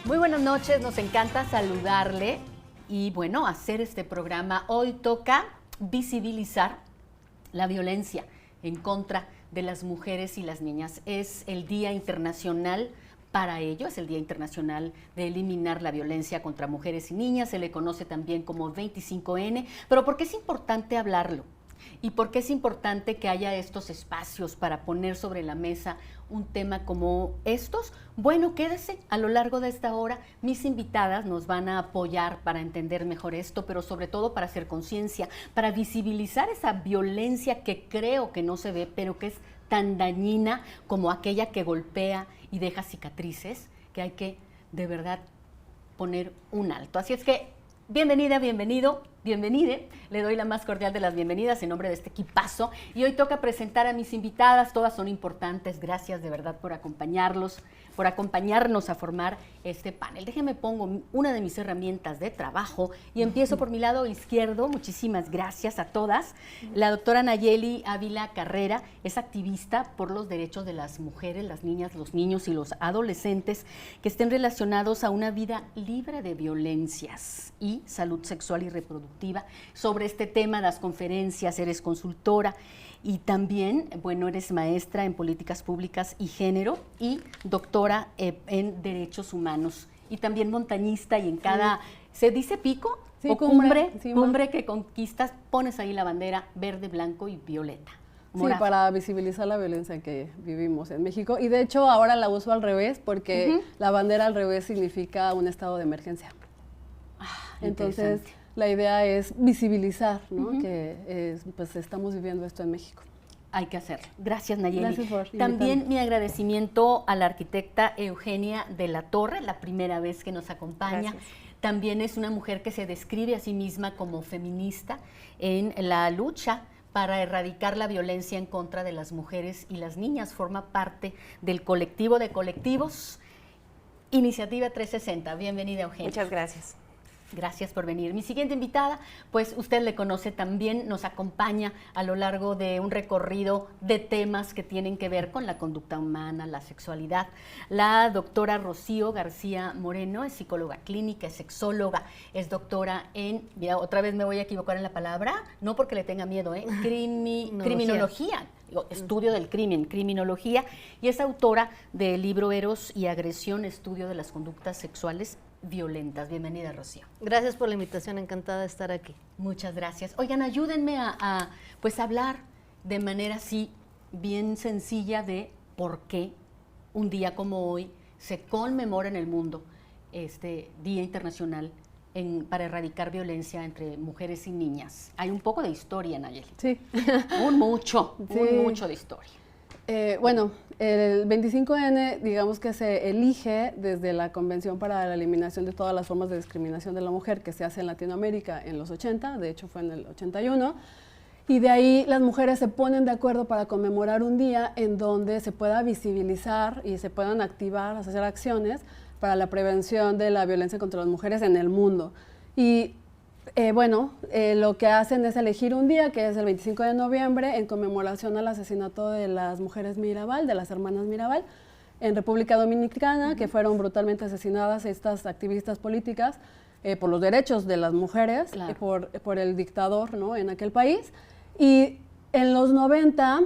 Muy buenas noches, nos encanta saludarle y bueno, hacer este programa. Hoy toca visibilizar la violencia en contra de las mujeres y las niñas. Es el Día Internacional para ello, es el Día Internacional de eliminar la violencia contra mujeres y niñas, se le conoce también como 25N, pero ¿por qué es importante hablarlo? ¿Y por qué es importante que haya estos espacios para poner sobre la mesa un tema como estos? Bueno, quédese a lo largo de esta hora. Mis invitadas nos van a apoyar para entender mejor esto, pero sobre todo para hacer conciencia, para visibilizar esa violencia que creo que no se ve, pero que es tan dañina como aquella que golpea y deja cicatrices, que hay que de verdad poner un alto. Así es que bienvenida, bienvenido, bienvenide. Le doy la más cordial de las bienvenidas en nombre de este equipazo. Y hoy toca presentar a mis invitadas. Todas son importantes. Gracias de verdad por acompañarnos a formar este panel. Déjenme pongo una de mis herramientas de trabajo y empiezo por mi lado izquierdo. Muchísimas gracias a todas. La doctora Nayeli Ávila Carrera es activista por los derechos de las mujeres, las niñas, los niños y los adolescentes que estén relacionados a una vida libre de violencias y salud sexual y reproductiva. Sobre este tema das conferencias, eres consultora y también, bueno, eres maestra en políticas públicas y género y doctora en derechos humanos y también montañista y en cada, ¿se dice pico? Sí, o cumbre que conquistas, pones ahí la bandera verde, blanco y violeta. Morado. Sí, para visibilizar la violencia que vivimos en México y de hecho ahora la uso al revés porque la bandera al revés significa un estado de emergencia. Entonces, la idea es visibilizar, ¿no? Que pues estamos viviendo esto en México. Hay que hacerlo. Gracias, Nayeli. Gracias por También mi agradecimiento a la arquitecta Eugenia de la Torre, la primera vez que nos acompaña. Gracias. También es una mujer que se describe a sí misma como feminista en la lucha para erradicar la violencia en contra de las mujeres y las niñas. Forma parte del colectivo de colectivos Iniciativa 360. Bienvenida, Eugenia. Muchas gracias. Gracias por venir. Mi siguiente invitada, pues usted le conoce también, nos acompaña a lo largo de un recorrido de temas que tienen que ver con la conducta humana, la sexualidad. La doctora Rocío García Moreno es psicóloga clínica, es sexóloga, es doctora en, mira, otra vez me voy a equivocar en la palabra, no porque le tenga miedo, criminología. Estudio del crimen, criminología, y es autora del libro Eros y Agresión, estudio de las conductas sexuales violentas. Bienvenida, Rocío. Gracias por la invitación, encantada de estar aquí. Muchas gracias. Oigan, ayúdenme a pues hablar de manera así bien sencilla de por qué un día como hoy se conmemora en el mundo este Día Internacional para erradicar violencia entre mujeres y niñas. Hay un poco de historia, Nayeli. Sí. Mucho de historia. Bueno, el 25N, digamos que se elige desde la Convención para la Eliminación de todas las formas de discriminación de la mujer que se hace en Latinoamérica en los 80, de hecho fue en el 81, y de ahí las mujeres se ponen de acuerdo para conmemorar un día en donde se pueda visibilizar y se puedan activar, hacer acciones para la prevención de la violencia contra las mujeres en el mundo. Y lo que hacen es elegir un día, que es el 25 de noviembre, en conmemoración al asesinato de las mujeres Mirabal, de las hermanas Mirabal, en República Dominicana, que fueron brutalmente asesinadas estas activistas políticas por los derechos de las mujeres, claro, por el dictador, ¿no?, en aquel país. Y en los 90,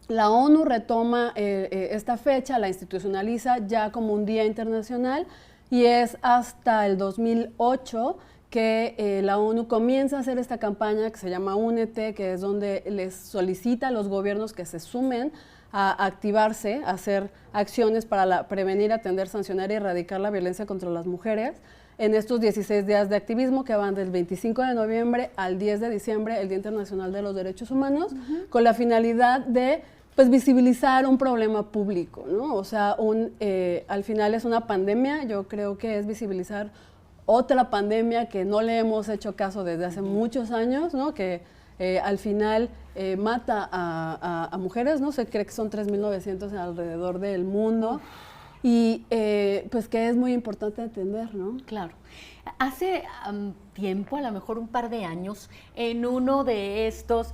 la ONU retoma esta fecha, la institucionaliza ya como un día internacional, y es hasta el 2008 que la ONU comienza a hacer esta campaña que se llama Únete, que es donde les solicita a los gobiernos que se sumen a activarse, a hacer acciones para prevenir, atender, sancionar y erradicar la violencia contra las mujeres en estos 16 días de activismo que van del 25 de noviembre al 10 de diciembre, el Día Internacional de los Derechos Humanos, con la finalidad de pues visibilizar un problema público, ¿no? O sea, al final es una pandemia, yo creo que es visibilizar otra pandemia que no le hemos hecho caso desde hace muchos años, ¿no? Que al final mata a mujeres, ¿no? Se cree que son 3.900 alrededor del mundo y pues que es muy importante entender, ¿no? Claro. Hace tiempo, a lo mejor un par de años, en uno de estos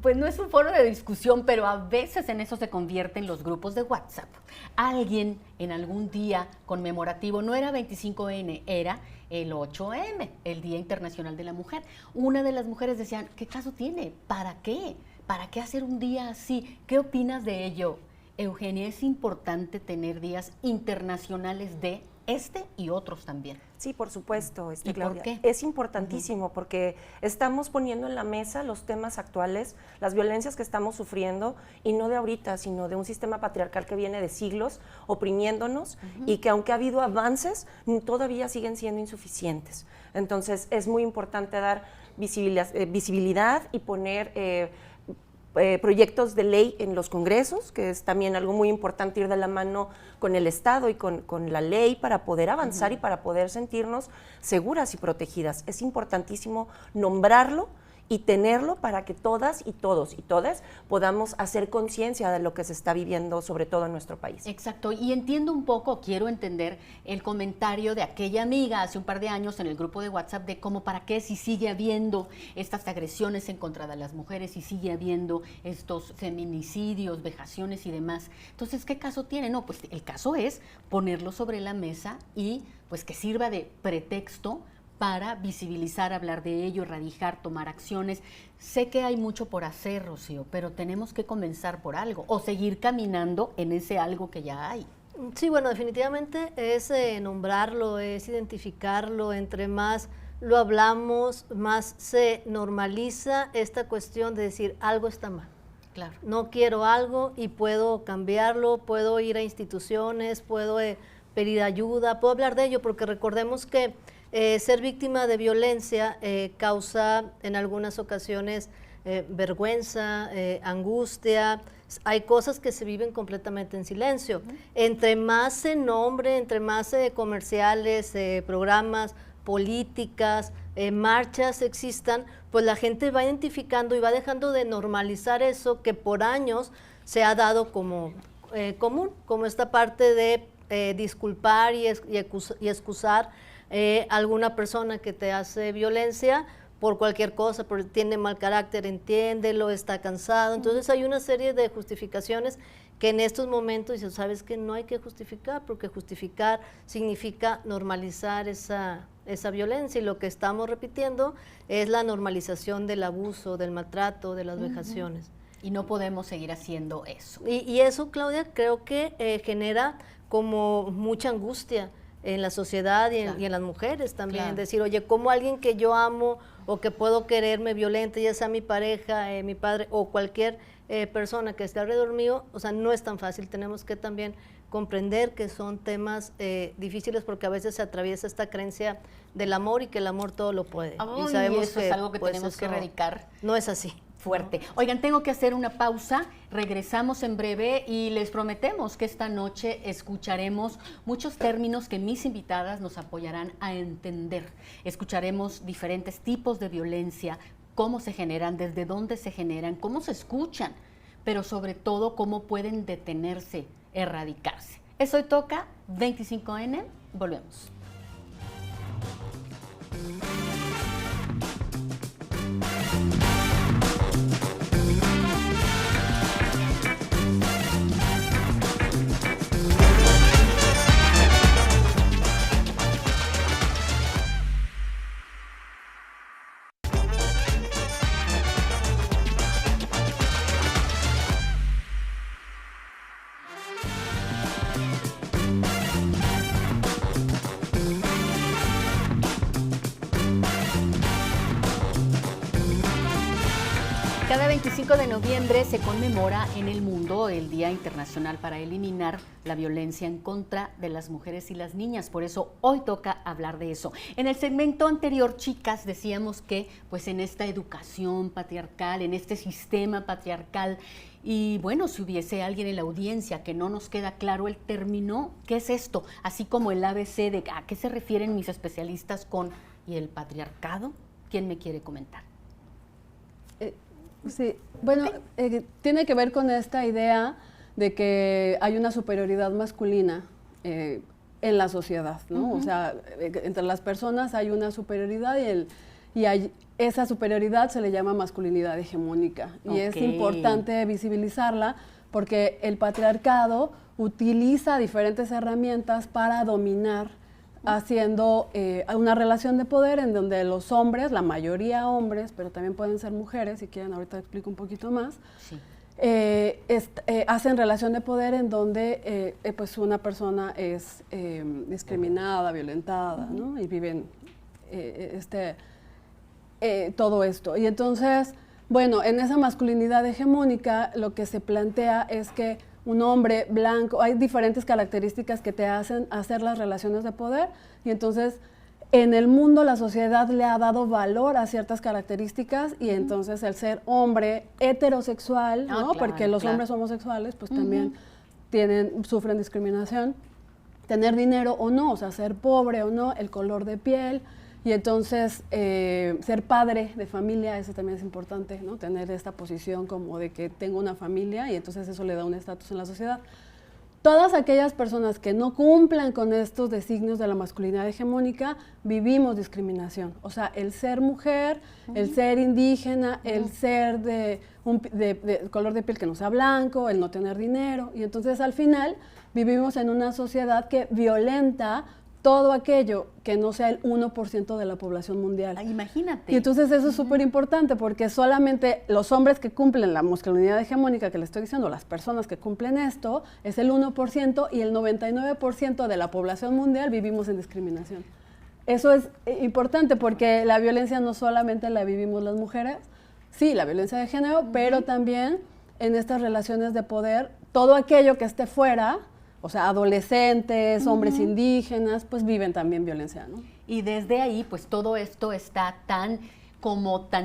pues no es un foro de discusión, pero a veces en eso se convierten los grupos de WhatsApp. Alguien en algún día conmemorativo, no era 25N, era el 8M, el Día Internacional de la Mujer. Una de las mujeres decían, ¿qué caso tiene? ¿Para qué? ¿Para qué hacer un día así? ¿Qué opinas de ello? Eugenia, ¿es importante tener días internacionales de este y otros también? Sí, por supuesto, ¿Y Claudia. por qué? Es importantísimo porque estamos poniendo en la mesa los temas actuales, las violencias que estamos sufriendo, y no de ahorita, sino de un sistema patriarcal que viene de siglos oprimiéndonos y que aunque ha habido avances, todavía siguen siendo insuficientes. Entonces, es muy importante dar visibilidad y poner proyectos de ley en los congresos, que es también algo muy importante, ir de la mano con el Estado y con la ley para poder avanzar y para poder sentirnos seguras y protegidas. Es importantísimo nombrarlo y tenerlo para que todas y todos y todas podamos hacer conciencia de lo que se está viviendo, sobre todo en nuestro país. Exacto, y entiendo un poco, quiero entender el comentario de aquella amiga hace un par de años en el grupo de WhatsApp de cómo para qué si sigue habiendo estas agresiones en contra de las mujeres y sigue habiendo estos feminicidios, vejaciones y demás. Entonces, ¿qué caso tiene? No, pues el caso es ponerlo sobre la mesa y pues que sirva de pretexto para visibilizar, hablar de ello, erradicar, tomar acciones. Sé que hay mucho por hacer, Rocío, pero tenemos que comenzar por algo o seguir caminando en ese algo que ya hay. Sí, bueno, definitivamente es nombrarlo, es identificarlo. Entre más lo hablamos, más se normaliza esta cuestión de decir algo está mal. Claro. No quiero algo y puedo cambiarlo, puedo ir a instituciones, puedo pedir ayuda, puedo hablar de ello, porque recordemos que ser víctima de violencia causa en algunas ocasiones vergüenza, angustia. Hay cosas que se viven completamente en silencio. Entre más se nombre, entre más comerciales, programas, políticas, marchas existan, pues la gente va identificando y va dejando de normalizar eso que por años se ha dado como común, como esta parte de disculpar y excusar alguna persona que te hace violencia por cualquier cosa, porque tiene mal carácter, entiéndelo, está cansado. Entonces hay una serie de justificaciones que en estos momentos dices, sabes que no hay que justificar, porque justificar significa normalizar esa violencia, y lo que estamos repitiendo es la normalización del abuso, del maltrato, de las vejaciones. Y no podemos seguir haciendo eso. Y eso, Claudia, creo que genera como mucha angustia en la sociedad y en las mujeres también. Claro. Decir, oye, ¿cómo alguien que yo amo o que puedo querer me violenta, ya sea mi pareja, mi padre o cualquier persona que esté alrededor mío? O sea, no es tan fácil. Tenemos que también comprender que son temas difíciles, porque a veces se atraviesa esta creencia del amor y que el amor todo lo puede. Ay, y sabemos eso es algo que pues, tenemos que eso erradicar. No es así. Fuerte. Oigan, tengo que hacer una pausa, regresamos en breve y les prometemos que esta noche escucharemos muchos términos que mis invitadas nos apoyarán a entender. Escucharemos diferentes tipos de violencia, cómo se generan, desde dónde se generan, cómo se escuchan, pero sobre todo cómo pueden detenerse, erradicarse. Eso hoy toca 25N, volvemos. Cada 25 de noviembre se conmemora en el mundo el Día Internacional para eliminar la violencia en contra de las mujeres y las niñas. Por eso hoy toca hablar de eso. En el segmento anterior, chicas, decíamos que pues en esta educación patriarcal, en este sistema patriarcal, y bueno, si hubiese alguien en la audiencia que no nos queda claro el término, ¿qué es esto? Así como el ABC de a qué se refieren mis especialistas con ¿y el patriarcado? ¿Quién me quiere comentar? Sí, bueno, tiene que ver con esta idea de que hay una superioridad masculina en la sociedad, ¿no? O sea, entre las personas hay una superioridad y esa superioridad se le llama masculinidad hegemónica. Y es importante visibilizarla porque el patriarcado utiliza diferentes herramientas para dominar, haciendo una relación de poder en donde los hombres, la mayoría hombres, pero también pueden ser mujeres, si quieren ahorita explico un poquito más, Sí. Hacen relación de poder en donde pues una persona es discriminada, violentada, ¿no? Y viven todo esto. Y entonces, bueno, en esa masculinidad hegemónica lo que se plantea es que un hombre blanco, hay diferentes características que te hacen hacer las relaciones de poder, y entonces en el mundo la sociedad le ha dado valor a ciertas características, y entonces el ser hombre heterosexual, ¿no? Claro, Porque los hombres homosexuales pues también sufren discriminación, tener dinero o no, o sea, ser pobre o no, el color de piel, y entonces ser padre de familia, eso también es importante, ¿no? Tener esta posición como de que tengo una familia, y entonces eso le da un estatus en la sociedad. Todas aquellas personas que no cumplan con estos designios de la masculinidad hegemónica, vivimos discriminación. O sea, el ser mujer, el ser indígena, el ser de color de piel que no sea blanco, el no tener dinero. Y entonces al final vivimos en una sociedad que violenta todo aquello que no sea el 1% de la población mundial. Imagínate. Y entonces eso es súper importante porque solamente los hombres que cumplen la masculinidad hegemónica que le estoy diciendo, las personas que cumplen esto, es el 1% y el 99% de la población mundial vivimos en discriminación. Eso es importante porque la violencia no solamente la vivimos las mujeres, sí, la violencia de género, pero también en estas relaciones de poder, todo aquello que esté fuera, o sea, adolescentes, hombres indígenas, pues viven también violencia, ¿no? Y desde ahí, pues todo esto está tan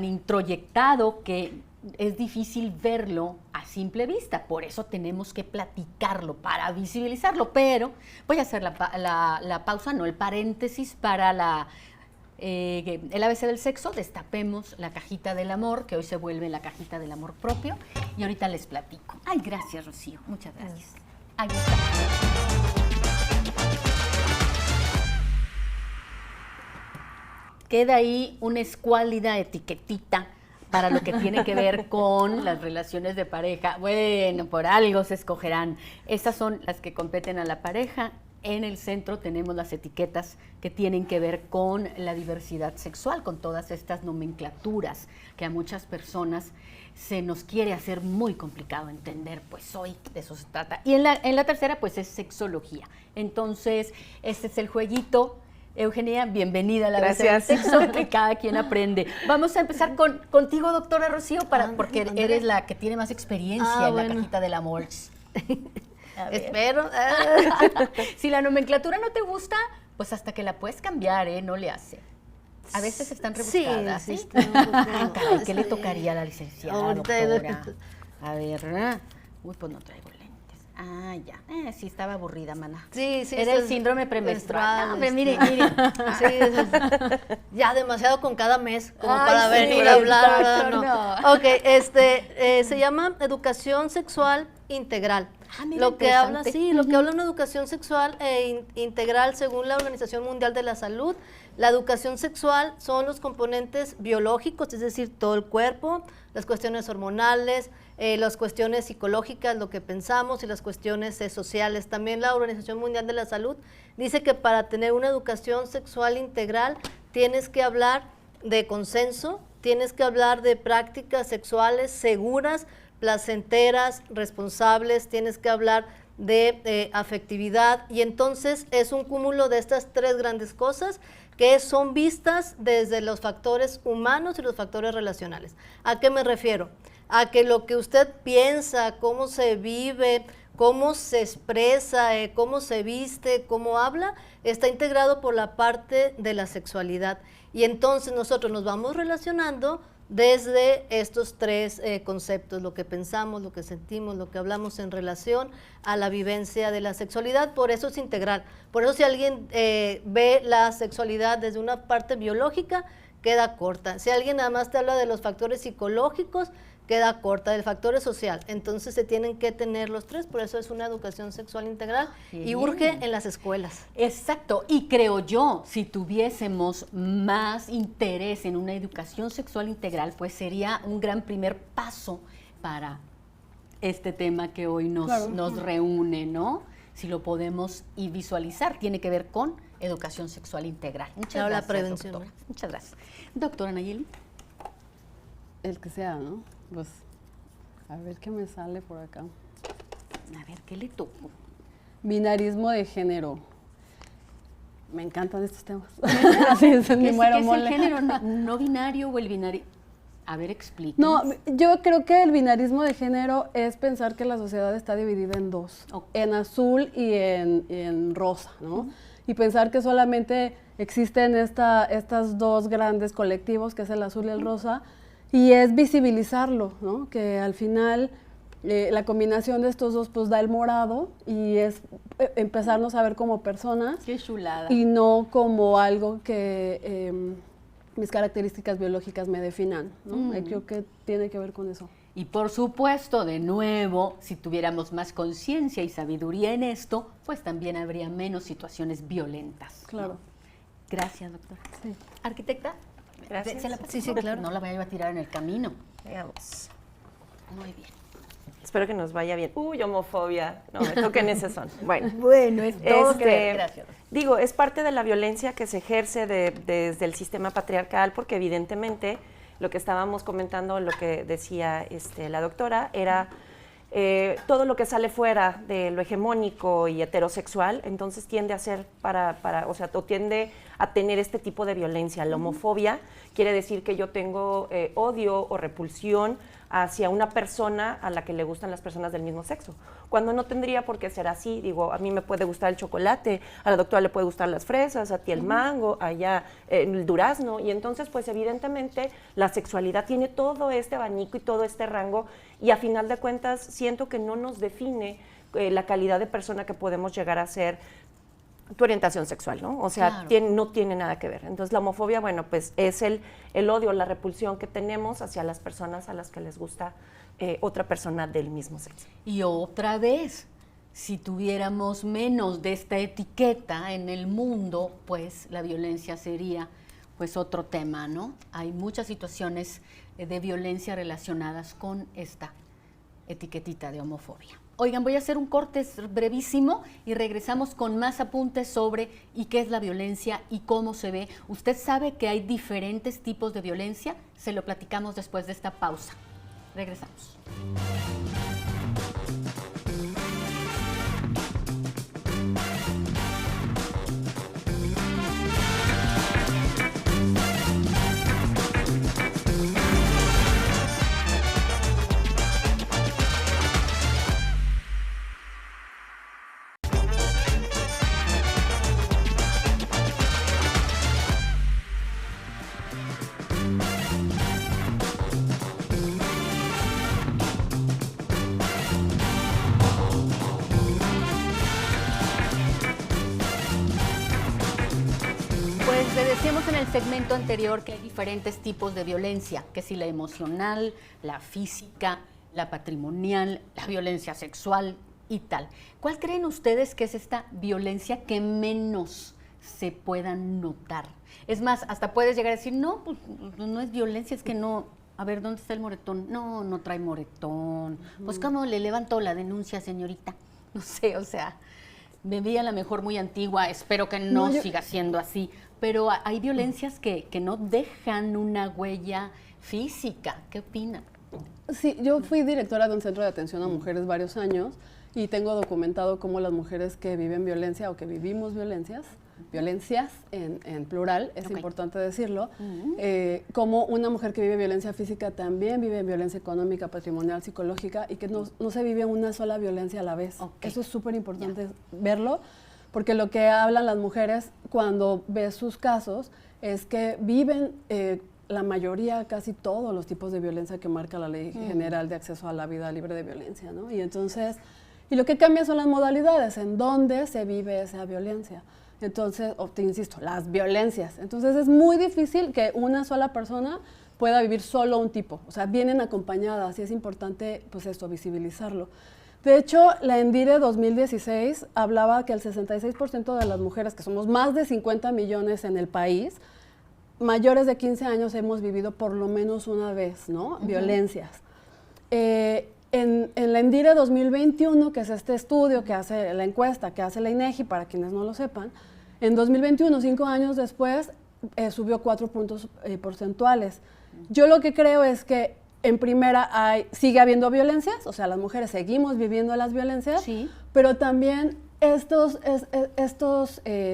introyectado que es difícil verlo a simple vista. Por eso tenemos que platicarlo para visibilizarlo. Pero voy a hacer la pausa, no el paréntesis para el ABC del sexo. Destapemos la cajita del amor, que hoy se vuelve la cajita del amor propio. Y ahorita les platico. Ay, gracias, Rocío. Muchas gracias. Ahí está. Queda ahí una escuálida etiquetita para lo que tiene que ver con las relaciones de pareja. Bueno, por algo se escogerán. Estas son las que competen a la pareja. En el centro tenemos las etiquetas que tienen que ver con la diversidad sexual, con todas estas nomenclaturas que a muchas personas se nos quiere hacer muy complicado entender, pues hoy de eso se trata. Y en la tercera, pues es sexología. Entonces, este es el jueguito. Eugenia, bienvenida a la ABC del sexo, que cada quien aprende. Vamos a empezar contigo, doctora Rocío, porque eres la que tiene más experiencia en la cajita del amor. Espero. Si la nomenclatura no te gusta, pues hasta que la puedes cambiar, no le hace. A veces están rebuscadas, ¿sí? Caray, ¿qué le tocaría a la licenciada, doctora? A ver, uy, pues no traigo lentes. Ah, ya. Sí, estaba aburrida, mana. Sí. Era el síndrome premenstrual. No, hombre, mire. Sí, ya demasiado con cada mes, como para venir a hablar, ¿verdad? No. Ok, se llama educación sexual integral. Mira, lo que habla una educación sexual integral según la Organización Mundial de la Salud. La educación sexual son los componentes biológicos, es decir, todo el cuerpo, las cuestiones hormonales, las cuestiones psicológicas, lo que pensamos, y las cuestiones sociales. También la Organización Mundial de la Salud dice que para tener una educación sexual integral tienes que hablar de consenso, tienes que hablar de prácticas sexuales seguras, placenteras, responsables, tienes que hablar de afectividad, y entonces es un cúmulo de estas tres grandes cosas que son vistas desde los factores humanos y los factores relacionales. ¿A qué me refiero? A que lo que usted piensa, cómo se vive, cómo se expresa, cómo se viste, cómo habla, está integrado por la parte de la sexualidad. Y entonces nosotros nos vamos relacionando desde estos tres conceptos: lo que pensamos, lo que sentimos, lo que hablamos en relación a la vivencia de la sexualidad. Por eso es integral. Por eso si alguien ve la sexualidad desde una parte biológica, queda corta. Si alguien nada más te habla de los factores psicológicos, queda corta. El factor es social, entonces se tienen que tener los tres, por eso es una educación sexual integral y urge en las escuelas. Exacto, y creo yo, si tuviésemos más interés en una educación sexual integral, pues sería un gran primer paso para este tema que hoy nos reúne, ¿no? Si lo podemos y visualizar, tiene que ver con educación sexual integral. Muchas Claro, gracias, la prevención. doctora. Muchas gracias. Doctora Nayeli. El que sea, ¿no? Pues, a ver qué me sale por acá. A ver, ¿qué le tocó? Binarismo de género. Me encantan estos temas. Así es, mi muero ¿Qué es mole. el género no binario o el binario? A ver, explíquenos. No, yo creo que el binarismo de género es pensar que la sociedad está dividida en dos, en azul y en rosa, ¿no? Y pensar que solamente existen estas dos grandes colectivos, que es el azul y el rosa, y es visibilizarlo, ¿no? Que al final la combinación de estos dos pues da el morado y es empezarnos a ver como personas. Qué chulada. Y no como algo que mis características biológicas me definan, ¿no? Creo que tiene que ver con eso. Y por supuesto, de nuevo, si tuviéramos más conciencia y sabiduría en esto, pues también habría menos situaciones violentas, ¿no? Claro. Gracias, doctora. Sí. Arquitecta. Gracias. ¿Se la paso? Sí, sí, claro. No la voy a tirar en el camino. Veamos. Muy bien. Espero que nos vaya bien. Uy, homofobia. No, me toquen ese son. Bueno. Bueno, es todo que ver. Gracias. Digo, es parte de la violencia que se ejerce desde el sistema patriarcal, porque evidentemente lo que estábamos comentando, lo que decía la doctora, era todo lo que sale fuera de lo hegemónico y heterosexual, entonces tiende a ser o tiende a tener este tipo de violencia. La homofobia quiere decir que yo tengo odio o repulsión hacia una persona a la que le gustan las personas del mismo sexo, cuando no tendría por qué ser así. Digo, a mí me puede gustar el chocolate, a la doctora le puede gustar las fresas, a ti el mango, allá el durazno, y entonces pues evidentemente la sexualidad tiene todo este abanico y todo este rango, y a final de cuentas siento que no nos define la calidad de persona que podemos llegar a ser tu orientación sexual, ¿no? O sea, Claro. no tiene nada que ver. Entonces, la homofobia, bueno, pues es el odio, la repulsión que tenemos hacia las personas a las que les gusta otra persona del mismo sexo. Y otra vez, si tuviéramos menos de esta etiqueta en el mundo, pues la violencia sería pues otro tema, ¿no? Hay muchas situaciones de violencia relacionadas con esta etiquetita de homofobia. Oigan, voy a hacer un corte brevísimo y regresamos con más apuntes sobre y qué es la violencia y cómo se ve. ¿Usted sabe que hay diferentes tipos de violencia? Se lo platicamos después de esta pausa. Regresamos. Pues le decíamos en el segmento anterior que hay diferentes tipos de violencia, que si la emocional, la física, la patrimonial, la violencia sexual y tal. ¿Cuál creen ustedes que es esta violencia que menos se pueda notar? Es más, hasta puedes llegar a decir, no, pues no es violencia, es que no. A ver, ¿dónde está el moretón? No, no trae moretón. Pues ¿cómo le levanto la denuncia, señorita? No sé, o sea, me vi a la mejor muy antigua, espero que no siga siendo así, pero hay violencias que no dejan una huella física. ¿Qué opinan? Sí, yo fui directora de un centro de atención a mujeres varios años y tengo documentado cómo las mujeres que viven violencia o que vivimos violencias en plural, es importante decirlo, como una mujer que vive violencia física también vive violencia económica, patrimonial, psicológica y que no se vive una sola violencia a la vez. Eso es súper importante verlo, porque lo que hablan las mujeres cuando ves sus casos es que viven la mayoría, casi todos los tipos de violencia que marca la Ley General de Acceso a la Vida Libre de Violencia, ¿no? Y entonces, y lo que cambia son las modalidades, en dónde se vive esa violencia. Entonces, te insisto, las violencias. Entonces es muy difícil que una sola persona pueda vivir solo un tipo. O sea, vienen acompañadas y es importante, pues esto, visibilizarlo. De hecho, la ENDIRE 2016 hablaba que el 66% de las mujeres, que somos más de 50 millones en el país, mayores de 15 años hemos vivido por lo menos una vez, ¿no? Violencias. En la ENDIRE 2021, que es este estudio que hace la encuesta, que hace la INEGI, para quienes no lo sepan, en 2021, 5 años después, subió 4 puntos porcentuales. Yo lo que creo es que en primera sigue habiendo violencias, o sea, las mujeres seguimos viviendo las violencias, Sí. pero también estos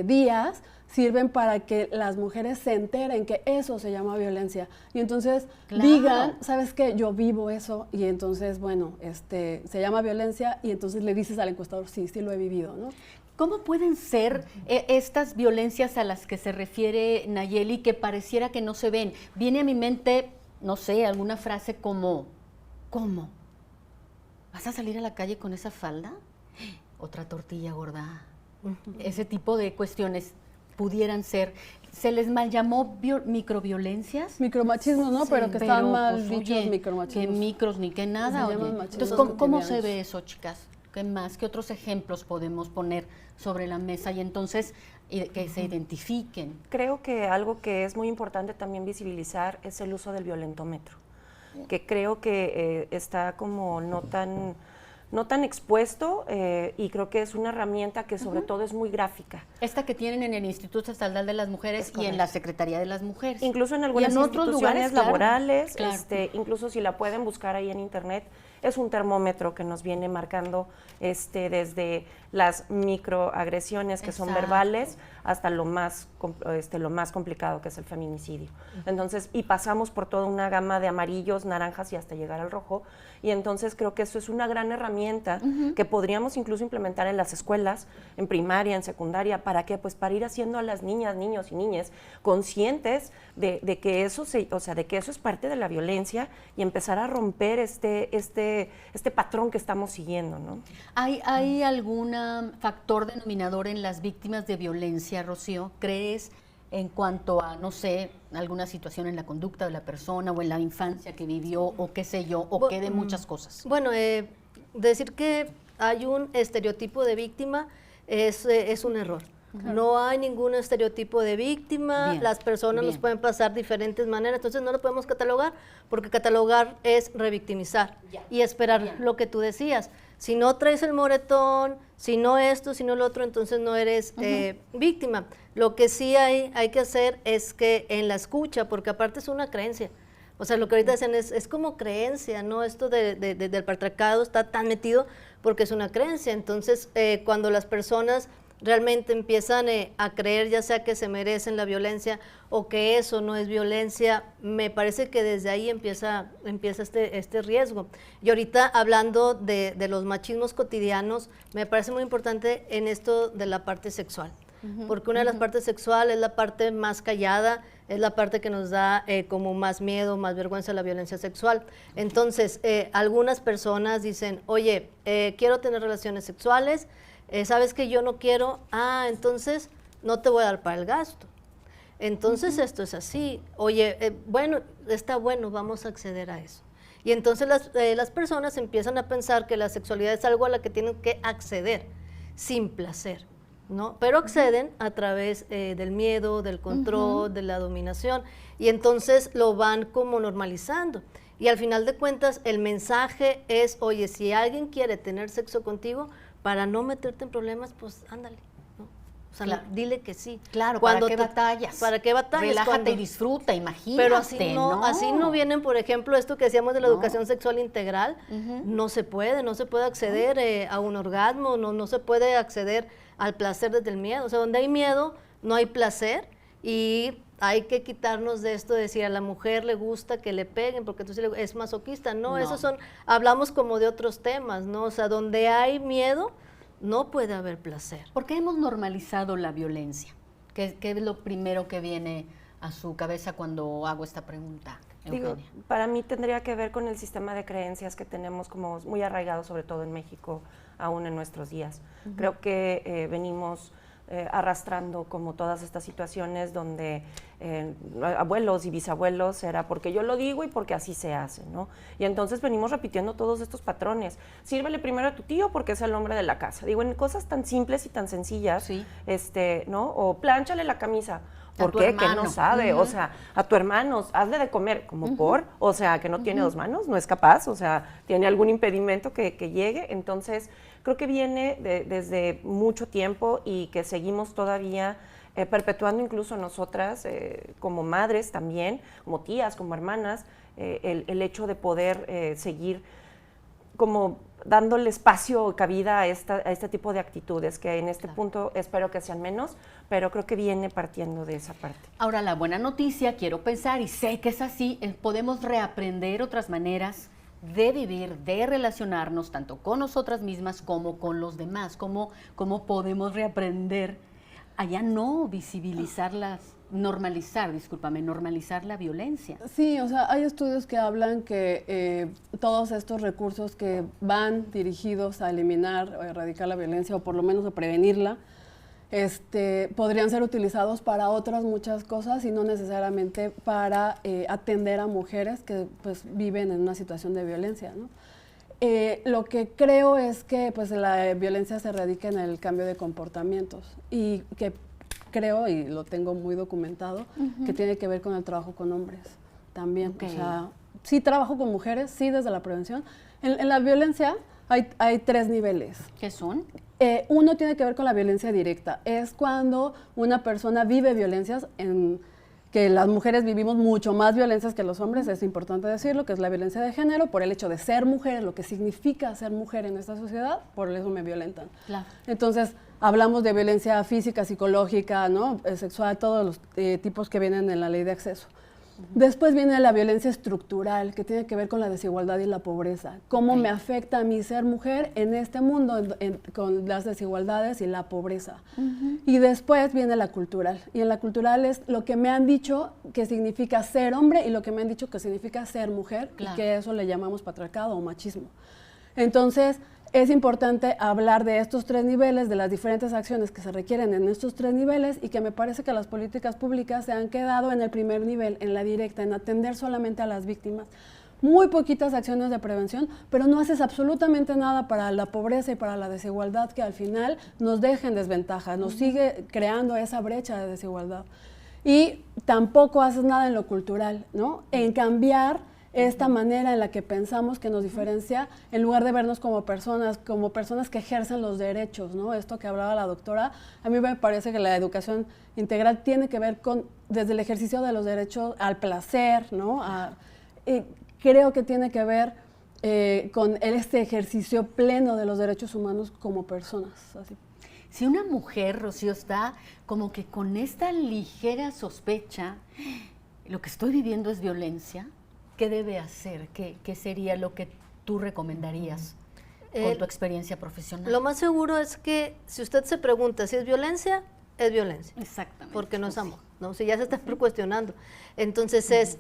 días sirven para que las mujeres se enteren que eso se llama violencia. Y entonces digan, ¿sabes qué? Yo vivo eso, y entonces, bueno, se llama violencia, y entonces le dices al encuestador, sí, sí lo he vivido, ¿no? ¿Cómo pueden ser estas violencias a las que se refiere Nayeli, que pareciera que no se ven? Viene a mi mente, no sé, alguna frase como, ¿cómo? ¿Vas a salir a la calle con esa falda? Otra tortilla gorda. Ese tipo de cuestiones pudieran ser. ¿Se les mal llamó microviolencias? Micromachismos, ¿no? Sí, pero que están mal pues, dichos oye, micromachismos. Que micros ni que nada, Se llaman oye. machismos Entonces, ¿cómo se cotidianos. ve eso, chicas? ¿Qué más? ¿Qué otros ejemplos podemos poner sobre la mesa? Y entonces, que se identifiquen. Creo que algo que es muy importante también visibilizar es el uso del violentómetro, que creo que está como no tan expuesto, y creo que es una herramienta que sobre todo es muy gráfica. Esta que tienen en el Instituto Estatal de las Mujeres y en la Secretaría de las Mujeres. Incluso en Y algunas otros instituciones lugares, claro, laborales, claro. Incluso si la pueden buscar ahí en internet, es un termómetro que nos viene marcando desde las microagresiones que son Exacto. verbales hasta lo más complicado que es el feminicidio. Entonces, y pasamos por toda una gama de amarillos, naranjas y hasta llegar al rojo. Y entonces creo que eso es una gran herramienta que podríamos incluso implementar en las escuelas, en primaria, en secundaria. ¿Para qué? Pues para ir haciendo a las niñas, niños y niñas conscientes de que eso de que eso es parte de la violencia y empezar a romper este patrón que estamos siguiendo, ¿no? ¿Hay algún factor denominador en las víctimas de violencia, Rocío? ¿Crees en cuanto a, no sé, alguna situación en la conducta de la persona o en la infancia que vivió o qué sé yo, o qué de muchas cosas? Bueno, decir que hay un estereotipo de víctima es un error. No hay ningún estereotipo de víctima, Bien, las personas bien. nos pueden pasar diferentes maneras, entonces no lo podemos catalogar, porque catalogar es revictimizar y esperar lo que tú decías. Si no traes el moretón, si no esto, si no lo otro, entonces no eres víctima. Lo que sí hay que hacer es que en la escucha, porque aparte es una creencia, o sea, lo que ahorita dicen es como creencia, ¿no? Esto del patriarcado está tan metido porque es una creencia. Entonces, cuando las personas realmente empiezan a creer, ya sea que se merecen la violencia o que eso no es violencia, me parece que desde ahí empieza este riesgo. Y ahorita hablando de los machismos cotidianos, me parece muy importante en esto de la parte sexual, porque una de las partes sexuales es la parte más callada, es la parte que nos da como más miedo, más vergüenza la violencia sexual. Entonces, algunas personas dicen, oye, quiero tener relaciones sexuales, ¿sabes que yo no quiero? Entonces no te voy a dar para el gasto. Entonces esto es así. Oye, bueno, está bueno, vamos a acceder a eso. Y entonces las personas empiezan a pensar que la sexualidad es algo a la que tienen que acceder sin placer, ¿no? Pero acceden a través del miedo, del control, de la dominación, y entonces lo van como normalizando. Y al final de cuentas el mensaje es, oye, si alguien quiere tener sexo contigo, para no meterte en problemas, pues ándale, ¿no? O sea, Claro. dile que sí. Claro, Cuando ¿para qué batallas? ¿Para qué batallas? Relájate y disfruta, imagínate, Pero así no vienen, por ejemplo, esto que decíamos de la No. educación sexual integral, no se puede acceder a un orgasmo, no se puede acceder al placer desde el miedo. O sea, donde hay miedo, no hay placer, y hay que quitarnos de esto de decir a la mujer le gusta que le peguen porque entonces es masoquista. No, esos hablamos como de otros temas, ¿no? O sea, donde hay miedo, no puede haber placer. ¿Por qué hemos normalizado la violencia? ¿Qué es lo primero que viene a su cabeza cuando hago esta pregunta, Digo, Eugenia? para mí tendría que ver con el sistema de creencias que tenemos como muy arraigado, sobre todo en México, aún en nuestros días. Creo que venimos arrastrando como todas estas situaciones donde abuelos y bisabuelos era porque yo lo digo y porque así se hace, ¿no? Y entonces venimos repitiendo todos estos patrones. Sírvele primero a tu tío porque es el hombre de la casa. Digo, en cosas tan simples y tan sencillas, Sí. ¿no? O plánchale la camisa. ¿Por tu qué? hermano. Que no sabe, o sea, a tu hermano, hazle de comer, como por, o sea, que no tiene dos manos, no es capaz, o sea, tiene algún impedimento que llegue, entonces creo que viene desde mucho tiempo y que seguimos todavía perpetuando incluso nosotras como madres también, como tías, como hermanas, el hecho de poder seguir como dándole espacio o cabida a este tipo de actitudes, que en este punto espero que sean menos, pero creo que viene partiendo de esa parte. Ahora, la buena noticia, quiero pensar, y sé que es así, podemos reaprender otras maneras de vivir, de relacionarnos, tanto con nosotras mismas como con los demás. ¿Cómo podemos reaprender a ya no visibilizar normalizar la violencia? Sí, o sea, hay estudios que hablan que todos estos recursos que van dirigidos a eliminar o erradicar la violencia, o por lo menos a prevenirla, podrían ser utilizados para otras muchas cosas y no necesariamente para atender a mujeres que pues viven en una situación de violencia, ¿no? Lo que creo es que pues la violencia se radica en el cambio de comportamientos y que creo, y lo tengo muy documentado, que tiene que ver con el trabajo con hombres también. Okay. O sea, sí trabajo con mujeres, sí desde la prevención. En la violencia hay 3 niveles. ¿Qué son? Uno tiene que ver con la violencia directa. Es cuando una persona vive violencias, que las mujeres vivimos mucho más violencias que los hombres, es importante decirlo, que es la violencia de género, por el hecho de ser mujer, lo que significa ser mujer en esta sociedad, por eso me violentan. Claro. Entonces, hablamos de violencia física, psicológica, ¿no? Sexual, todos los tipos que vienen en la ley de acceso. Después viene la violencia estructural, que tiene que ver con la desigualdad y la pobreza. ¿Cómo me afecta a mí ser mujer en este mundo con las desigualdades y la pobreza? Y después viene la cultural. Y en la cultural es lo que me han dicho que significa ser hombre y lo que me han dicho que significa ser mujer, Claro. y que eso le llamamos patriarcado o machismo. Entonces, es importante hablar de estos 3 niveles, de las diferentes acciones que se requieren en estos 3 niveles, y que me parece que las políticas públicas se han quedado en el primer nivel, en la directa, en atender solamente a las víctimas. Muy poquitas acciones de prevención, pero no haces absolutamente nada para la pobreza y para la desigualdad, que al final nos deja en desventaja, nos sigue creando esa brecha de desigualdad. Y tampoco haces nada en lo cultural, ¿no? En cambiar esta manera en la que pensamos que nos diferencia, en lugar de vernos como personas que ejercen los derechos, ¿no? Esto que hablaba la doctora, a mí me parece que la educación integral tiene que ver con, desde el ejercicio de los derechos al placer, ¿no? Creo que tiene que ver con este ejercicio pleno de los derechos humanos como personas. Así. Si una mujer, Rocío, está como que con esta ligera sospecha, lo que estoy viviendo es violencia, ¿qué debe hacer? ¿Qué sería lo que tú recomendarías con tu experiencia profesional? Lo más seguro es que si usted se pregunta si es violencia, es violencia. Exactamente. Porque no es amor, ¿no? Si ya se está cuestionando. Entonces es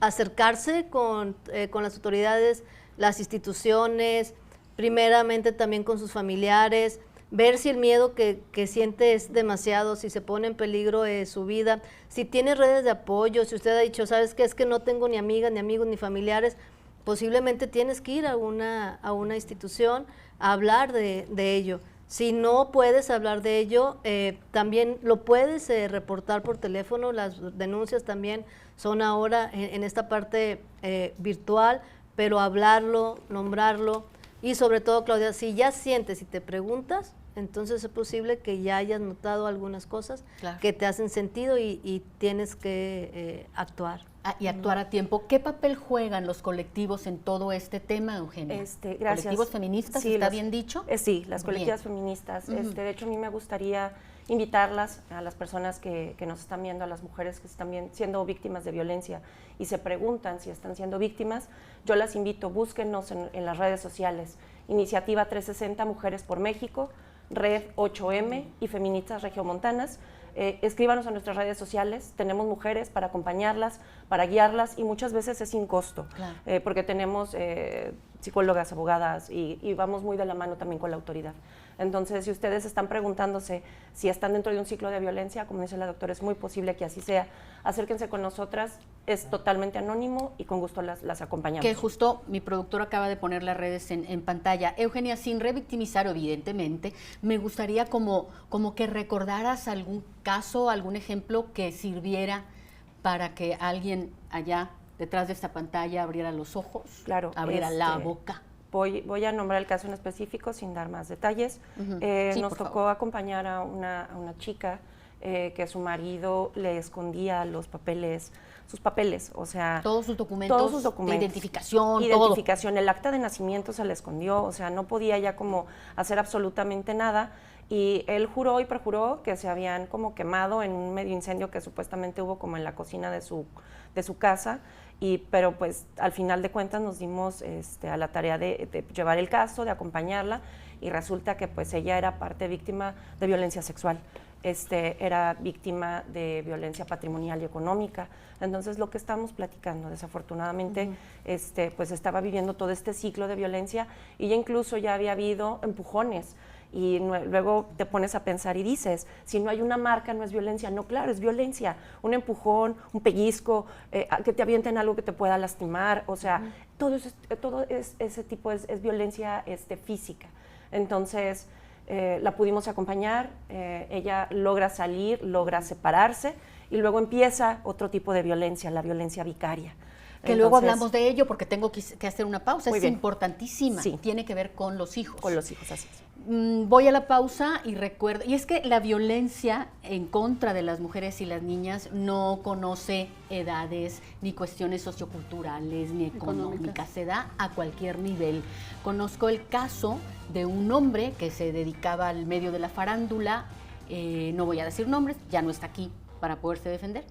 acercarse con las autoridades, las instituciones, primeramente también con sus familiares, ver si el miedo que siente es demasiado, si se pone en peligro su vida, si tiene redes de apoyo, si usted ha dicho, ¿sabes qué? Es que no tengo ni amigas, ni amigos, ni familiares, posiblemente tienes que ir a una institución a hablar de ello. Si no puedes hablar de ello, también lo puedes reportar por teléfono, las denuncias también son ahora en esta parte virtual, pero hablarlo, nombrarlo, y sobre todo, Claudia, si ya sientes y te preguntas, entonces es posible que ya hayas notado algunas cosas Claro. que te hacen sentido y tienes que actuar. Y actuar a tiempo. ¿Qué papel juegan los colectivos en todo este tema, Eugenia? Gracias. ¿Colectivos feministas, Sí, está bien dicho? Sí, las Bien. colectivas feministas. De hecho, a mí me gustaría invitarlas a las personas que nos están viendo, a las mujeres que están siendo víctimas de violencia y se preguntan si están siendo víctimas. Yo las invito, búsquennos en las redes sociales. Iniciativa 360 Mujeres por México, Red 8M y Feministas Regiomontanas. escríbanos a nuestras redes sociales, tenemos mujeres para acompañarlas, para guiarlas y muchas veces es sin costo, Claro. porque tenemos psicólogas, abogadas y vamos muy de la mano también con la autoridad. Entonces, si ustedes están preguntándose si están dentro de un ciclo de violencia, como dice la doctora, es muy posible que así sea. Acérquense con nosotras, es totalmente anónimo y con gusto las acompañamos. Que justo mi productor acaba de poner las redes en pantalla. Eugenia, sin revictimizar, evidentemente, me gustaría como que recordaras algún caso, algún ejemplo que sirviera para que alguien allá detrás de esta pantalla abriera los ojos, claro, abriera la boca. Voy a nombrar el caso en específico sin dar más detalles. Sí, nos tocó acompañar a una chica que su marido le escondía sus papeles, o sea... Todos sus documentos de identificación, identificación, el acta de nacimiento se le escondió, o sea, no podía ya como hacer absolutamente nada. Y él juró y perjuró que se habían como quemado en un medio incendio que supuestamente hubo como en la cocina de su casa. Pero pues al final de cuentas nos dimos a la tarea de llevar el caso, de acompañarla, y resulta que pues ella era parte víctima de violencia sexual, era víctima de violencia patrimonial y económica. Entonces lo que estamos platicando, desafortunadamente, pues estaba viviendo todo este ciclo de violencia y ya incluso ya había habido empujones. Y luego te pones a pensar y dices, si no hay una marca no es violencia. No, claro, es violencia. Un empujón, un pellizco, que te avienten algo que te pueda lastimar, o sea, todo ese tipo es violencia física. Entonces, la pudimos acompañar, ella logra salir, logra separarse y luego empieza otro tipo de violencia, la violencia vicaria. Que luego hablamos de ello porque tengo que hacer una pausa, es bien. Importantísima, Sí. Tiene que ver con los hijos. Con los hijos, así es. Voy a la pausa y recuerdo, y es que la violencia en contra de las mujeres y las niñas no conoce edades, ni cuestiones socioculturales, ni económicas, se da a cualquier nivel. Conozco el caso de un hombre que se dedicaba al medio de la farándula, no voy a decir nombres, ya no está aquí para poderse defender.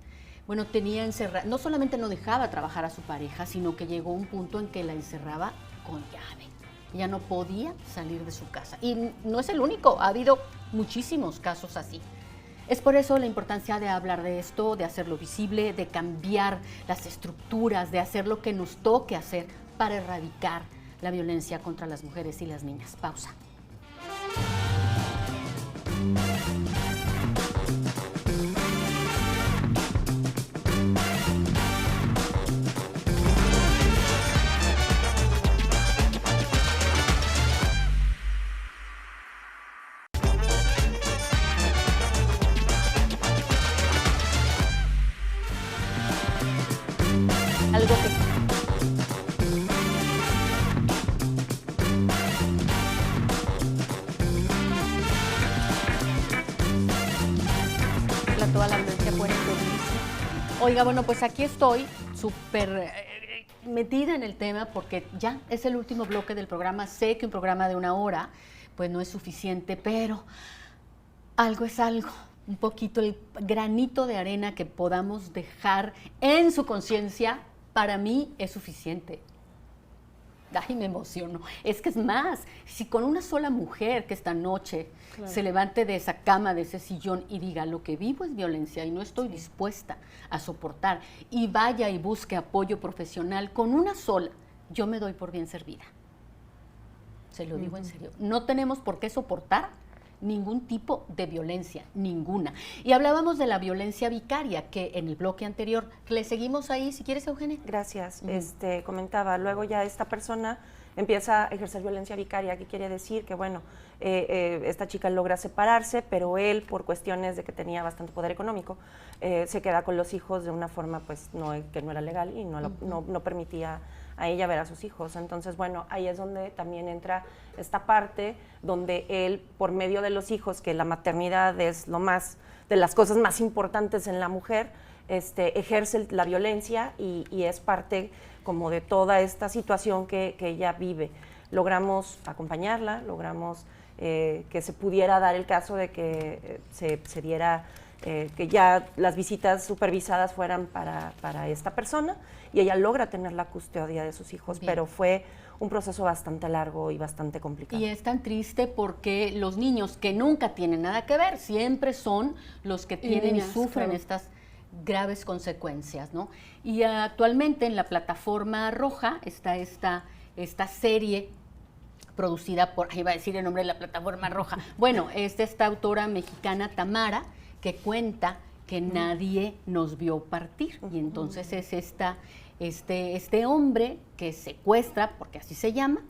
Bueno, tenía encerrada, no solamente no dejaba trabajar a su pareja, sino que llegó un punto en que la encerraba con llave. Ya no podía salir de su casa. Y no es el único, ha habido muchísimos casos así. Es por eso la importancia de hablar de esto, de hacerlo visible, de cambiar las estructuras, de hacer lo que nos toque hacer para erradicar la violencia contra las mujeres y las niñas. Pausa. Algo que toda la violencia puede prevenirse. Oiga, bueno, pues aquí estoy súper metida en el tema porque ya es el último bloque del programa. Sé que un programa de 1 hora pues no es suficiente, pero algo es algo. Un poquito el granito de arena que podamos dejar en su conciencia, para mí es suficiente. Ay, me emociono. Es que es más, si con una sola mujer que esta noche se levante de esa cama, de ese sillón y diga, lo que vivo es violencia y no estoy dispuesta a soportar, y vaya y busque apoyo profesional, con una sola, yo me doy por bien servida. Se lo digo en serio. No tenemos por qué soportar ningún tipo de violencia, ninguna. Y hablábamos de la violencia vicaria, que en el bloque anterior, le seguimos ahí, si quieres, Eugenia. Gracias. Comentaba, luego ya esta persona empieza a ejercer violencia vicaria, que quiere decir que, bueno, esta chica logra separarse, pero él, por cuestiones de que tenía bastante poder económico, se queda con los hijos de una forma pues que no era legal y no permitía a ella ver a sus hijos. Entonces, bueno, ahí es donde también entra esta parte donde él, por medio de los hijos, que la maternidad es de las cosas más importantes en la mujer, ejerce la violencia y es parte como de toda esta situación que ella vive. Logramos acompañarla, logramos que se pudiera dar el caso de que se diera que ya las visitas supervisadas fueran para esta persona y ella logra tener la custodia de sus hijos. Bien. Pero fue un proceso bastante largo y bastante complicado. Y es tan triste porque los niños que nunca tienen nada que ver, siempre son los que tienen niñas, y sufren claro. estas graves consecuencias, ¿no? Y actualmente en la plataforma roja está esta serie producida por, iba a decir el nombre de la plataforma roja, bueno, es de esta autora mexicana Tamara, que cuenta que nadie nos vio partir, y entonces es este hombre que secuestra, porque así se llama,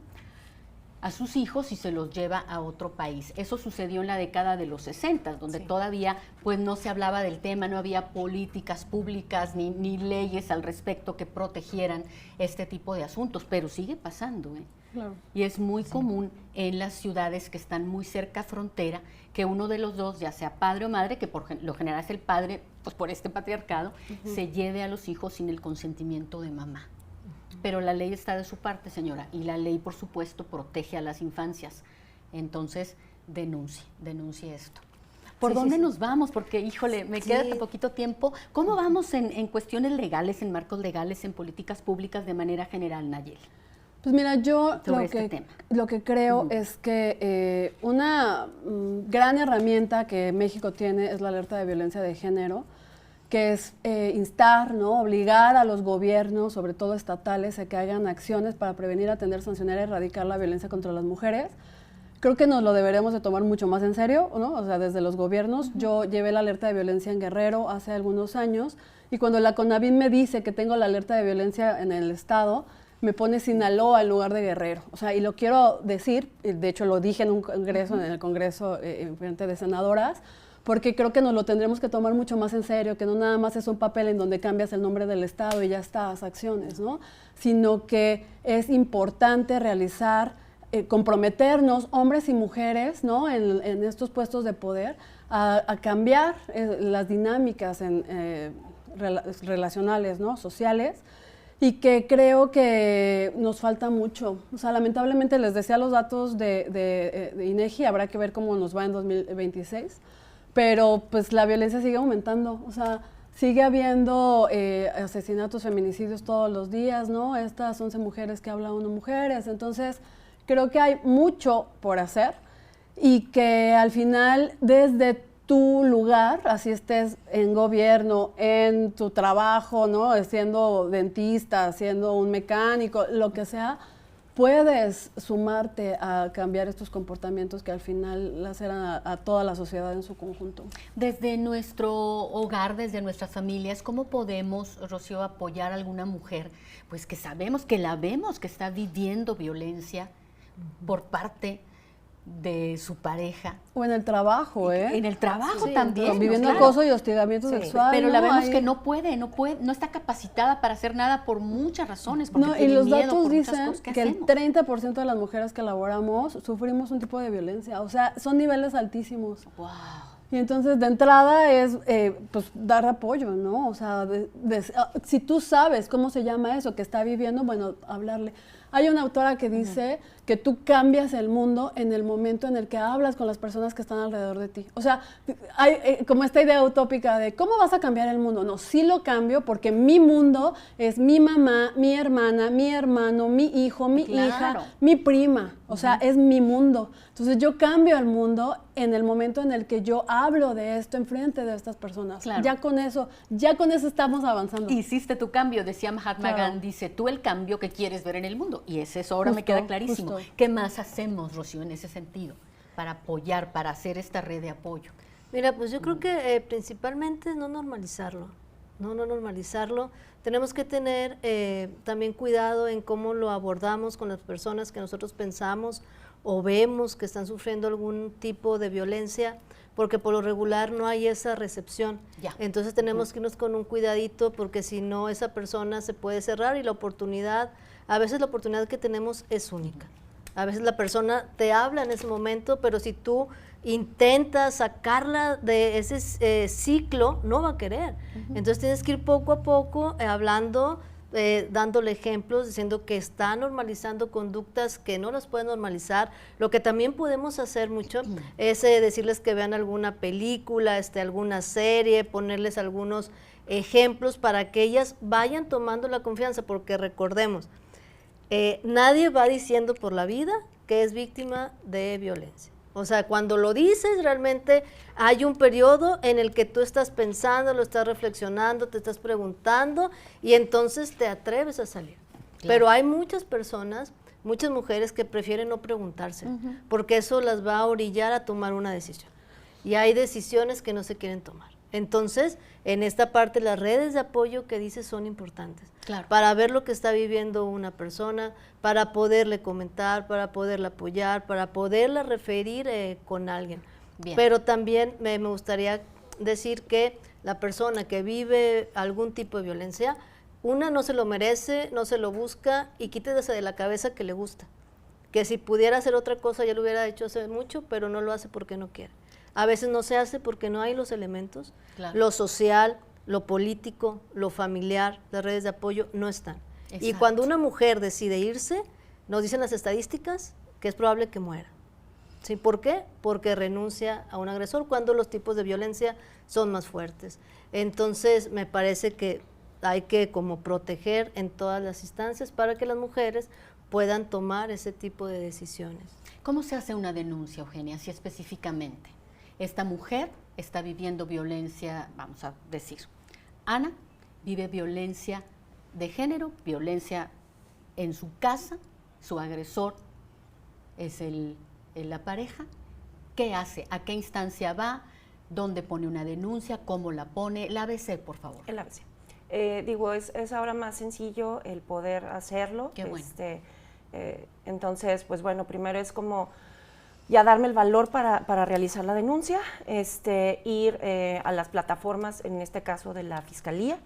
a sus hijos y se los lleva a otro país. Eso sucedió en la década de los 60, donde todavía pues no se hablaba del tema, no había políticas públicas ni leyes al respecto que protegieran este tipo de asuntos, pero sigue pasando, ¿eh? Claro. Y es muy común en las ciudades que están muy cerca a frontera que uno de los dos, ya sea padre o madre, que por lo general es el padre, pues por este patriarcado, se lleve a los hijos sin el consentimiento de mamá. Pero la ley está de su parte, señora, y la ley, por supuesto, protege a las infancias. Entonces, denuncie esto. ¿Por dónde nos vamos? Porque, híjole, me queda tan poquito tiempo. ¿Cómo vamos en cuestiones legales, en marcos legales, en políticas públicas de manera general, Nayeli? Pues mira, yo Sobre lo que creo es que una gran herramienta que México tiene es la alerta de violencia de género, que es instar, ¿no? Obligar a los gobiernos, sobre todo estatales, a que hagan acciones para prevenir, atender, sancionar y erradicar la violencia contra las mujeres. Creo que nos lo deberíamos de tomar mucho más en serio, ¿no? O sea, desde los gobiernos. Yo llevé la alerta de violencia en Guerrero hace algunos años, y cuando la CONAVIM me dice que tengo la alerta de violencia en el estado, me pone Sinaloa en lugar de Guerrero. O sea, y lo quiero decir, de hecho lo dije en un congreso, en el Congreso en frente de senadoras, porque creo que nos lo tendremos que tomar mucho más en serio, que no nada más es un papel en donde cambias el nombre del Estado y ya está, haz acciones, ¿no? Sino que es importante realizar, comprometernos, hombres y mujeres, ¿no? En estos puestos de poder, a cambiar las dinámicas relacionales, ¿no? Sociales, y que creo que nos falta mucho. O sea, lamentablemente les decía los datos de INEGI, habrá que ver cómo nos va en 2026, pero pues la violencia sigue aumentando. O sea, sigue habiendo asesinatos, feminicidios todos los días, ¿no? Estas 11 mujeres que habla ONU Mujeres. Entonces, creo que hay mucho por hacer y que al final, desde tu lugar, así estés en gobierno, en tu trabajo, ¿no? Siendo dentista, siendo un mecánico, lo que sea, puedes sumarte a cambiar estos comportamientos que al final laceran a toda la sociedad en su conjunto. Desde nuestro hogar, desde nuestras familias, ¿cómo podemos, Rocío, apoyar a alguna mujer pues que sabemos, que la vemos que está viviendo violencia por parte de su pareja? O en el trabajo, ¿eh? En el trabajo también. Conviviendo claro. acoso y hostigamiento sexual. Pero la vemos Ahí. que no puede, no está capacitada para hacer nada por muchas razones, porque No, y tiene los miedo, datos por muchas dicen cosas que el hacemos. 30% de las mujeres que laboramos sufrimos un tipo de violencia. O sea, son niveles altísimos. Wow. Y entonces, de entrada, es pues dar apoyo, ¿no? O sea, si tú sabes cómo se llama eso que está viviendo, bueno, hablarle. Hay una autora que dice que tú cambias el mundo en el momento en el que hablas con las personas que están alrededor de ti. O sea, hay como esta idea utópica de ¿cómo vas a cambiar el mundo? No, sí lo cambio porque mi mundo es mi mamá, mi hermana, mi hermano, mi hijo, mi hija, mi prima. O sea, es mi mundo. Entonces yo cambio el mundo en el momento en el que yo hablo de esto enfrente de estas personas. Claro. Ya con eso estamos avanzando. Hiciste tu cambio, decía Mahatma Gandhi, dice, tú el cambio que quieres ver en el mundo. Y es eso, ahora me queda clarísimo. Justo. ¿Qué más hacemos, Rocío, en ese sentido? Para apoyar, para hacer esta red de apoyo. Mira, pues yo creo que principalmente no normalizarlo. Tenemos que tener también cuidado en cómo lo abordamos con las personas que nosotros pensamos o vemos que están sufriendo algún tipo de violencia, porque por lo regular no hay esa recepción. Ya. Entonces tenemos que irnos con un cuidadito, porque si no, esa persona se puede cerrar y a veces la oportunidad que tenemos es única. A veces la persona te habla en ese momento, pero si tú intentas sacarla de ese ciclo, no va a querer. Entonces tienes que ir poco a poco hablando, dándole ejemplos, diciendo que está normalizando conductas que no las puede normalizar. Lo que también podemos hacer mucho es decirles que vean alguna película, alguna serie, ponerles algunos ejemplos para que ellas vayan tomando la confianza, porque recordemos, nadie va diciendo por la vida que es víctima de violencia. O sea, cuando lo dices, realmente hay un periodo en el que tú estás pensando, lo estás reflexionando, te estás preguntando y entonces te atreves a salir. Claro. Pero hay muchas personas, muchas mujeres que prefieren no preguntarse, porque eso las va a orillar a tomar una decisión. Y hay decisiones que no se quieren tomar. Entonces, en esta parte, las redes de apoyo que dices son importantes. Claro. Para ver lo que está viviendo una persona, para poderle comentar, para poderla apoyar, para poderla referir con alguien. Bien. Pero también me gustaría decir que la persona que vive algún tipo de violencia, una no se lo merece, no se lo busca y quítese de la cabeza que le gusta. Que si pudiera hacer otra cosa ya lo hubiera hecho hace mucho, pero no lo hace porque no quiere. A veces no se hace porque no hay los elementos, claro. Lo social, lo político, lo familiar, las redes de apoyo no están. Exacto. Y cuando una mujer decide irse, nos dicen las estadísticas que es probable que muera. ¿Sí? ¿Por qué? Porque renuncia a un agresor cuando los tipos de violencia son más fuertes. Entonces, me parece que hay que como proteger en todas las instancias para que las mujeres puedan tomar ese tipo de decisiones. ¿Cómo se hace una denuncia, Eugenia, así específicamente? Esta mujer está viviendo violencia, vamos a decir, Ana vive violencia de género, violencia en su casa, su agresor es la pareja. ¿Qué hace? ¿A qué instancia va? ¿Dónde pone una denuncia? ¿Cómo la pone? El ABC, por favor. El ABC. Es ahora más sencillo el poder hacerlo. Qué bueno. Entonces, pues bueno, primero es como ya darme el valor para realizar la denuncia, ir a las plataformas, en este caso de la Fiscalía.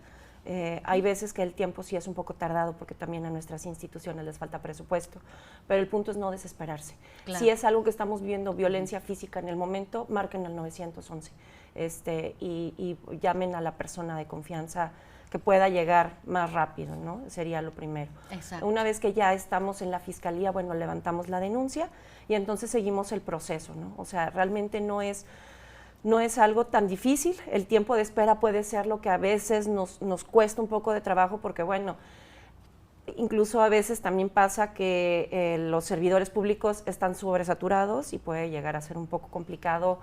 Hay veces que el tiempo sí es un poco tardado porque también a nuestras instituciones les falta presupuesto, pero el punto es no desesperarse. Claro. Si es algo que estamos viendo, violencia física en el momento, marquen al 911 y llamen a la persona de confianza que pueda llegar más rápido, ¿no? Sería lo primero. Exacto. Una vez que ya estamos en la Fiscalía, bueno, levantamos la denuncia y entonces seguimos el proceso, ¿no? O sea, realmente no es algo tan difícil. El tiempo de espera puede ser lo que a veces nos cuesta un poco de trabajo porque, bueno, incluso a veces también pasa que los servidores públicos están sobresaturados y puede llegar a ser un poco complicado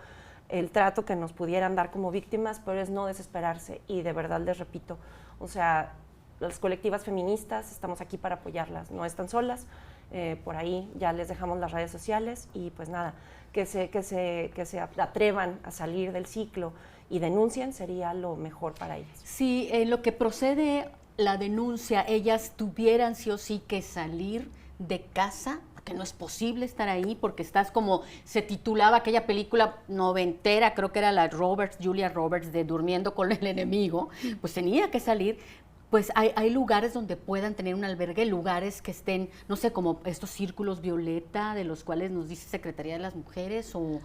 el trato que nos pudieran dar como víctimas, pero es no desesperarse y de verdad les repito, o sea, las colectivas feministas estamos aquí para apoyarlas, no están solas, por ahí ya les dejamos las redes sociales y pues nada, que se atrevan a salir del ciclo y denuncien sería lo mejor para ellas. Si lo que procede la denuncia, ellas tuvieran sí o sí que salir de casa, que no es posible estar ahí porque estás como se titulaba aquella película noventera, creo que era la Julia Roberts de Durmiendo con el enemigo, pues tenía que salir. Pues hay lugares donde puedan tener un albergue, lugares que estén, no sé, como estos círculos violeta de los cuales nos dice Secretaría de las Mujeres o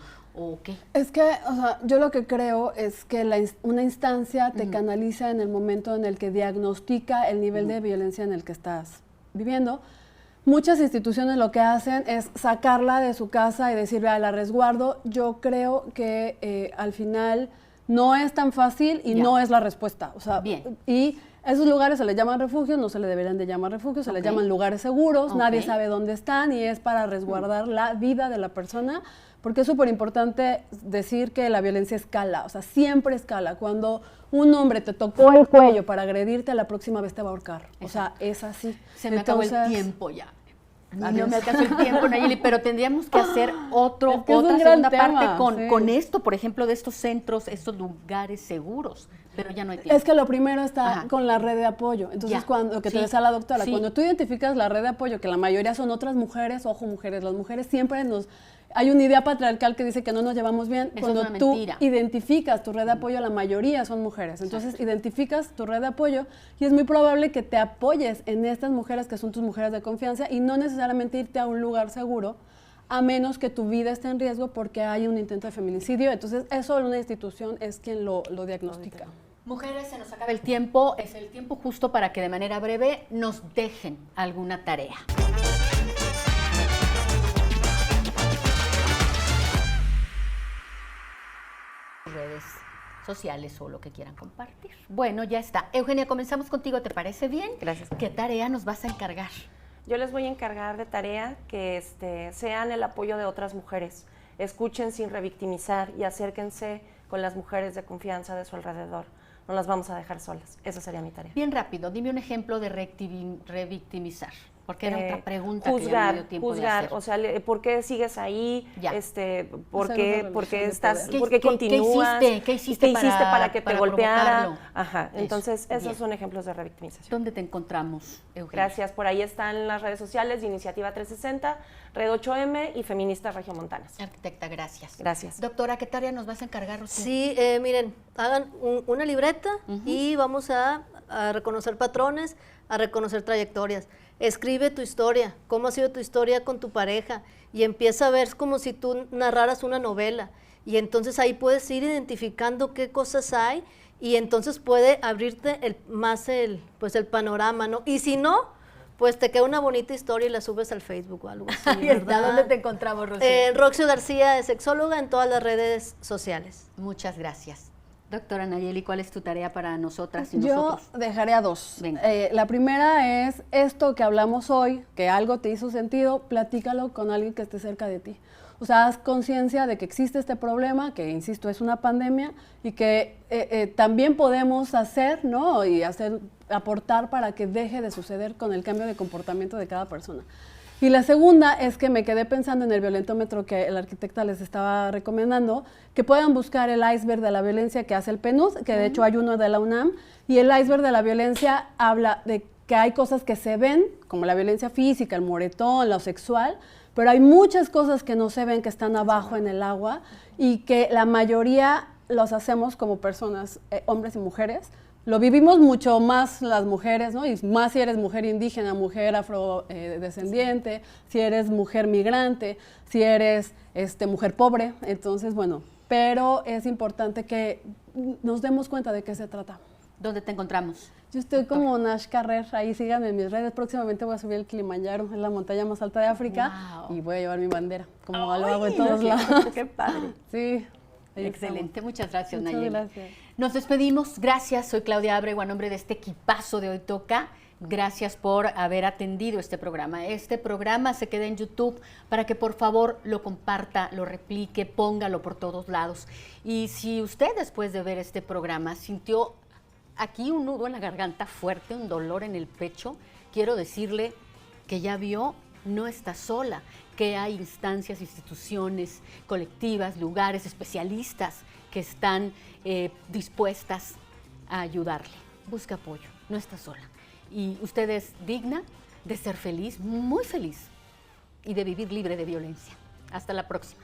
qué. Es que, o sea, yo lo que creo es que una instancia te canaliza en el momento en el que diagnostica el nivel de violencia en el que estás viviendo. Muchas instituciones lo que hacen es sacarla de su casa y decirle a la resguardo. Yo creo que al final no es tan fácil y no es la respuesta. O sea, bien. Y esos lugares se les llaman refugios, no se le deberían de llamar refugios, se les llaman lugares seguros, nadie sabe dónde están y es para resguardar la vida de la persona, porque es súper importante decir que la violencia escala, o sea, siempre escala. Cuando un hombre te tocó el cuello para agredirte, la próxima vez te va a ahorcar. O sea, es así. Se me acabó el tiempo ya. No me alcanzó el tiempo, Nayeli, pero tendríamos que hacer otra segunda parte con esto, por ejemplo, de estos centros, estos lugares seguros, pero ya no hay tiempo. Es que lo primero está con la red de apoyo. Entonces, cuando que te decía la doctora, cuando tú identificas la red de apoyo, que la mayoría son otras mujeres, ojo mujeres, las mujeres siempre hay una idea patriarcal que dice que no nos llevamos bien. Eso cuando es una tú mentira. Identificas tu red de apoyo, la mayoría son mujeres. Entonces, identificas tu red de apoyo y es muy probable que te apoyes en estas mujeres que son tus mujeres de confianza y no necesariamente irte a un lugar seguro, a menos que tu vida esté en riesgo porque hay un intento de feminicidio. Entonces, eso una institución es quien lo diagnostica. Mujeres, se nos acaba el tiempo. Es el tiempo justo para que de manera breve nos dejen alguna tarea. Redes sociales o lo que quieran compartir. Bueno, ya está. Eugenia, comenzamos contigo, ¿te parece bien? Gracias. ¿Qué tarea nos vas a encargar? Yo les voy a encargar de tarea que sean el apoyo de otras mujeres. Escuchen sin revictimizar y acérquense con las mujeres de confianza de su alrededor. No las vamos a dejar solas. Esa sería mi tarea. Bien rápido, dime un ejemplo de revictimizar. Porque era otra pregunta que ya no me dio tiempo de hacer. O sea, ¿por qué sigues ahí? Ya. ¿Por qué estás, ¿Qué- por qué qué continúas? ¿Qué hiciste para que te para golpeara? provocarlo? Ajá, Eso, entonces esos bien. son ejemplos de revictimización. ¿Dónde te encontramos, Eugenia? Gracias, por ahí están las redes sociales de Iniciativa 360, Red 8M y Feministas Regiomontanas. Arquitecta, gracias. Gracias. Doctora, ¿qué tarea nos vas a encargar, Rocío? Sí, miren, hagan una libreta y vamos a reconocer patrones, a reconocer trayectorias. Escribe tu historia, cómo ha sido tu historia con tu pareja y empieza a ver como si tú narraras una novela y entonces ahí puedes ir identificando qué cosas hay y entonces puede abrirte más el panorama, ¿no? Y si no, pues te queda una bonita historia y la subes al Facebook o algo así, Ahí está, ¿verdad? ¿dónde te encontramos, Rocío? Roxio García es sexóloga en todas las redes sociales. Muchas gracias. Doctora Nayeli, ¿cuál es tu tarea para nosotras y Yo nosotros? dejaré a dos. Venga. La primera es esto que hablamos hoy, que algo te hizo sentido, platícalo con alguien que esté cerca de ti. O sea, haz conciencia de que existe este problema, que insisto, es una pandemia y que también podemos hacer, ¿no? Y aportar para que deje de suceder con el cambio de comportamiento de cada persona. Y la segunda es que me quedé pensando en el violentómetro que la arquitecta les estaba recomendando, que puedan buscar el iceberg de la violencia que hace el PNUD, que de hecho hay uno de la UNAM, y el iceberg de la violencia habla de que hay cosas que se ven, como la violencia física, el moretón, lo sexual, pero hay muchas cosas que no se ven, que están abajo en el agua, y que la mayoría los hacemos como personas, hombres y mujeres. Lo vivimos mucho más las mujeres, ¿no? Y más si eres mujer indígena, mujer afrodescendiente, si eres mujer migrante, si eres mujer pobre. Entonces, bueno, pero es importante que nos demos cuenta de qué se trata. ¿Dónde te encontramos? Yo estoy como Nash Carrer, ahí síganme en mis redes. Próximamente voy a subir el Kilimanjaro, es la montaña más alta de África, Wow. y voy a llevar mi bandera, como Ay, lo hago en todos qué- lados. Qué padre. Sí. ahí Excelente, estamos. muchas gracias, Muchas Nayeli. gracias. Nos despedimos, gracias, soy Claudia Abrego, a nombre de este equipazo de Hoy Toca. Gracias por haber atendido este programa. Este programa se queda en YouTube para que por favor lo comparta, lo replique, póngalo por todos lados. Y si usted después de ver este programa sintió aquí un nudo en la garganta fuerte, un dolor en el pecho, quiero decirle que ya vio, no está sola, que hay instancias, instituciones, colectivas, lugares, especialistas que están dispuestas a ayudarle. Busca apoyo, no está sola. Y usted es digna de ser feliz, muy feliz, y de vivir libre de violencia. Hasta la próxima.